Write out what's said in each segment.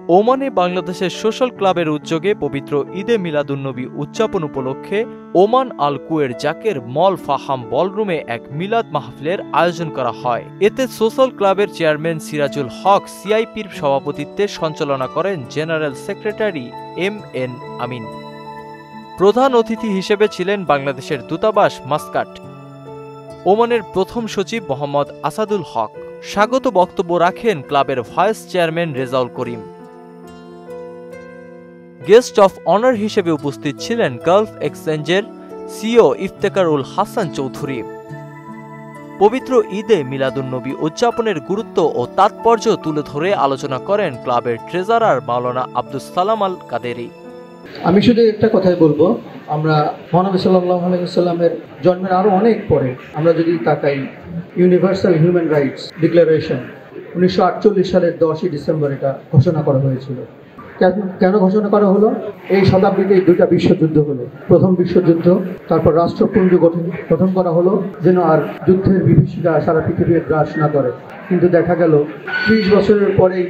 ওমানে বাংলাদেশের সোশ্যাল ক্লাবের উদ্যোগে পবিত্র ঈদে মিলাদুন্নবী উদযাপন উপলক্ষে ওমান আল কুয়ের জাকের মল ফাহাম বলরুমে এক মিলাদ মাহফিলের আয়োজন করা হয়। এতে সোশ্যাল ক্লাবের চেয়ারম্যান সিরাজুল হক সিআইপির সভাপতিত্বে সঞ্চালনা করেন জেনারেল সেক্রেটারি এম.এন. আমিন। প্রধান অতিথি হিসেবে ছিলেন বাংলাদেশের দূতাবাস মাস্কাট, ওমানের প্রথম সচিব মোহাম্মদ আসাদুল হক। স্বাগত বক্তব্য রাখেন ক্লাবের vice chairman Rezaul Karim. Guest of honour হিসেবে উপস্থিত ছিলেন গালফ এক্সচেঞ্জের সিইও ইফতেখারুল হাসান চৌধুরী। পবিত্র ঈদে মিলাদুন্নবী উদযাপনের গুরুত্ব ও তাৎপর্য তুলে ধরে আলোচনা করেন ক্লাবের ট্রেজারার মাওলানা আব্দুস সালাম আল কাদেরি। আমি শুধু একটা কথাই বলবো, আমরা মহানবী সাল্লাল্লাহু আলাইহি ওয়াসাল্লামের জন্মের আরও অনেক পরে আমরা যদি তাকাই, ইউনিভার্সাল হিউম্যান রাইটস ডিক্লারেশন 1948 সালের 10ই ডিসেম্বর এটা ঘোষণা করা হয়েছিল। কেন ঘোষণা করা হলো? এই শতাব্দীতে দুইটা বিশ্বযুদ্ধ হলো, প্রথম বিশ্বযুদ্ধ, তারপর রাষ্ট্রপুঞ্জ গঠন করা হলো যেন আর যুদ্ধের বিভীষিকা সারা পৃথিবী গ্রাস না করে। কিন্তু দেখা গেল 30 বছরের পরেই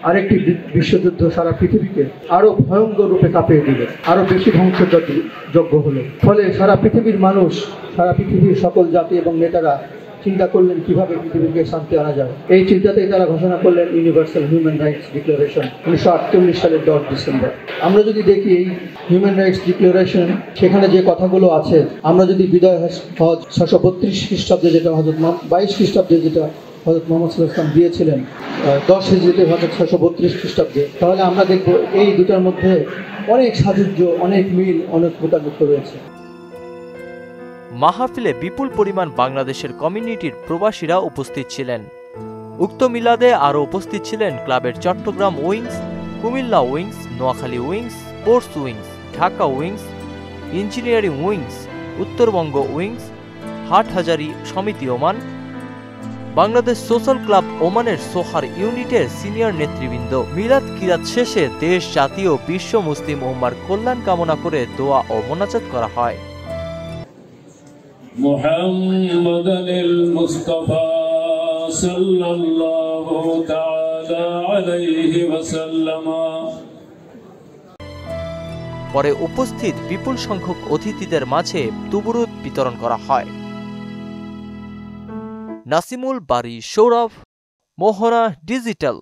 আরেকটি বিশ্বযুদ্ধ সারা পৃথিবীকে আরো ভয়ঙ্কর রূপে কাঁপিয়ে দিল, আরো বেশি ধ্বংসযোগ্য হলো। ফলে সারা পৃথিবীর মানুষ, সারা পৃথিবীর সকল জাতি এবং নেতারা চিন্তা করলেন কিভাবে পৃথিবীকে শান্তি আনা যায়। এই চিন্তাতেই তারা ঘোষণা করলেন ইউনিভার্সাল হিউম্যান রাইটস ডিক্লারেশন 1948 সালের 10 ডিসেম্বর। আমরা যদি দেখি এই হিউম্যান রাইটস ডিক্লারেশন, সেখানে যে কথাগুলো আছে, আমরা যদি বিদায় হজ 632 খ্রিস্টাব্দে যেটা 22 খ্রিস্টাব্দে যেটা হযরত মুহাম্মদ সাল্লাল্লাহু আলাইহি ওয়াসাল্লাম দিয়েছিলেন 10 হিজরিতে 632 খ্রিস্টাব্দে, তাহলে আমরা দেখব এই দুটার মধ্যে অনেক সাযুজ্য, অনেক মিল, অনেক মোতাবেক রয়েছে। মাহফিলে বিপুল পরিমাণ বাংলাদেশের কমিউনিটির প্রবাসীরা উপস্থিত ছিলেন। উক্ত মিলাদে আরও উপস্থিত ছিলেন ক্লাবের Chittagong wings, Comilla wings, Noakhali wings, sports wings, Dhaka wings, engineering wings, Uttarbanga wings, Hathazari সমিতি ওমান, বাংলাদেশ সোশ্যাল ক্লাব ওমানের সোহার ইউনিটের সিনিয়র নেতৃবৃন্দ। মিলাদ কিরাত শেষে দেশ, জাতীয়, বিশ্ব মুসলিম উম্মার কল্যাণ কামনা করে দোয়া ও মোনাজাত করা হয়। মুহাম্মাদানিল মুস্তাফা সাল্লাল্লাহু তাআলা আলাইহি ওয়াসাল্লাম। পরে উপস্থিত বিপুল সংখ্যক অতিথিদের মাঝে তুবরুদ বিতরণ করা হয়। নাসিমুল বারী, সৌরভ, মোহনা ডিজিটাল।